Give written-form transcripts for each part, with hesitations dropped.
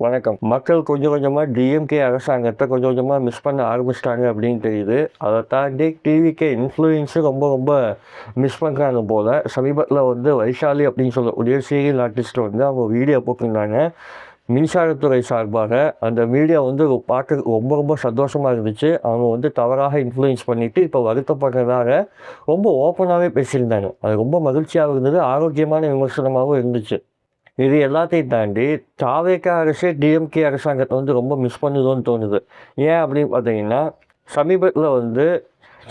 வணக்கம். மக்கள் கொஞ்சம் கொஞ்சமாக டிஎம்கே அரசாங்கத்தை கொஞ்சம் கொஞ்சமாக மிஸ் பண்ண ஆரம்பிச்சிட்டாங்க அப்படின்னு தெரியுது. அதை தாண்டி டிவிகே இன்ஃப்ளூயன்ஸும் ரொம்ப ரொம்ப மிஸ் பண்ணுறாங்க போல். சமீபத்தில் வைஷாலி அப்படின்னு சொல்லக்கூடிய சீரியல் ஆர்டிஸ்ட் அவங்க வீடியோ போட்டிருந்தாங்க மின்சாரத்துறை சார்பாக. அந்த வீடியோ பார்க்க ரொம்ப ரொம்ப சந்தோஷமாக இருந்துச்சு. அவங்க தவறாக இன்ஃப்ளூயன்ஸ் பண்ணிவிட்டு இப்போ வருத்தப்படுறதாக ரொம்ப ஓப்பனாகவே பேசியிருந்தாங்க. அது ரொம்ப மகிழ்ச்சியாக இருந்தது, ஆரோக்கியமான விமர்சனமாகவும் இருந்துச்சு. இது எல்லாத்தையும் தாண்டி தாவேக அரசு டிஎம்கே அரசாங்கத்தை ரொம்ப மிஸ் பண்ணுதோன்னு தோணுது. ஏன் அப்படின்னு பார்த்தீங்கன்னா, சமீபத்தில்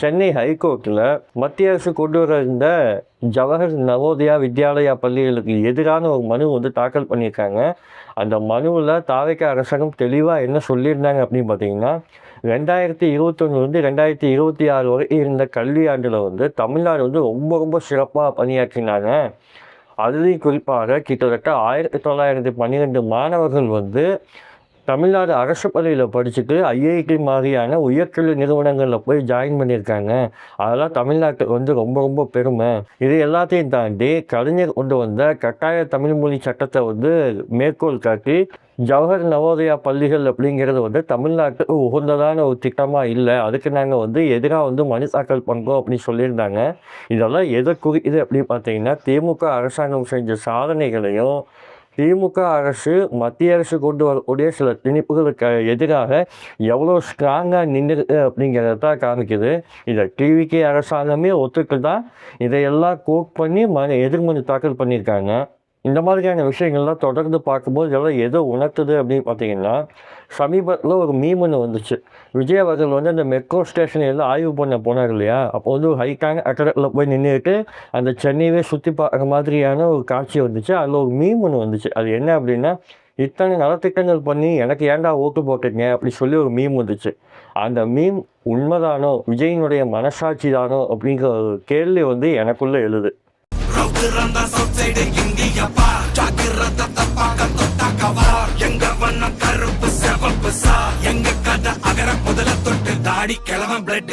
சென்னை ஹைகோர்ட்டில் மத்திய அரசு கொண்டு வர இந்த ஜவஹர் நவோதயா வித்யாலயா பள்ளிகளுக்கு எதிரான ஒரு மனு தாக்கல் பண்ணியிருக்காங்க. அந்த மனுவில் தாவேக அரசாங்கம் தெளிவாக என்ன சொல்லியிருந்தாங்க அப்படின்னு பார்த்தீங்கன்னா, 2021 2026 வரை இருந்த கல்வியாண்டில் தமிழ்நாடு ரொம்ப ரொம்ப சிறப்பாக பணியாற்றினாங்க. அதுலேயும் குறிப்பாக கிட்டத்தட்ட 1912 மாணவர்கள் தமிழ்நாடு அரசு பள்ளியில் படிச்சுட்டு ஐஐடி மாதிரியான உயர்கல்வி நிறுவனங்களில் போய் ஜாயின் பண்ணியிருக்காங்க. அதெல்லாம் தமிழ்நாட்டுக்கு ரொம்ப ரொம்ப பெருமை. இது எல்லாத்தையும் தாண்டி கலைஞர் கொண்டு வந்த கட்டாய தமிழ்மொழி சட்டத்தை மேற்கோள் காட்டி ஜவஹர் நவோதயா பள்ளிகள் அப்படிங்கிறது தமிழ்நாட்டுக்கு உகந்ததான ஒரு திட்டமாக இல்லை, அதுக்கு நாங்கள் எதிராக மனு தாக்கல் பண்ணுறோம் அப்படின்னு சொல்லியிருந்தாங்க. இதெல்லாம் எதை குறிக்குது அப்படின்னு பார்த்தீங்கன்னா, திமுக அரசாங்கம் செஞ்ச சாதனைகளையும் திமுக அரசு மத்திய அரசு கொண்டு வரக்கூடிய சில திணிப்புகளுக்கு எதிராக எவ்வளோ ஸ்ட்ராங்காக நின்றுருக்கு அப்படிங்கிறத தான் காமிக்குது. இதை டிவிகே அரசாங்கமே ஒத்துக்கு தான் இதையெல்லாம் கோட் பண்ணி எதிர்மனு தாக்கல் பண்ணியிருக்காங்க. இந்த மாதிரியான விஷயங்கள்லாம் தொடர்ந்து பார்க்கும்போது இதெல்லாம் எதோ உணர்த்துது அப்படின்னு பார்த்தீங்கன்னா, சமீபத்தில் ஒரு மீம்னு வந்துச்சு. விஜய் அவர்கள் அந்த மெட்ரோ ஸ்டேஷனில் ஆய்வு பண்ண போனார் இல்லையா, அப்போ ஒரு ஹைட்டான கட்டடத்தில் போய் நின்றுட்டு அந்த சென்னையவே சுற்றி பார்க்குற மாதிரியான ஒரு காட்சி வந்துச்சு. அதில் ஒரு மீம்னு வந்துச்சு. அது என்ன அப்படின்னா, இத்தனை நலத்திட்டங்கள் பண்ணி எனக்கு ஏன்டா ஓட்டு போட்டுங்க அப்படி சொல்லி ஒரு மீம் வந்துச்சு. அந்த மீம் உண்மைதானோ, விஜயினுடைய மனசாட்சி தானோ அப்படிங்கிற ஒரு கேள்வி எனக்குள்ளே எழுது. எங்க கதை அகர முதல தொட்டு தாடி கிழவன் பிளட்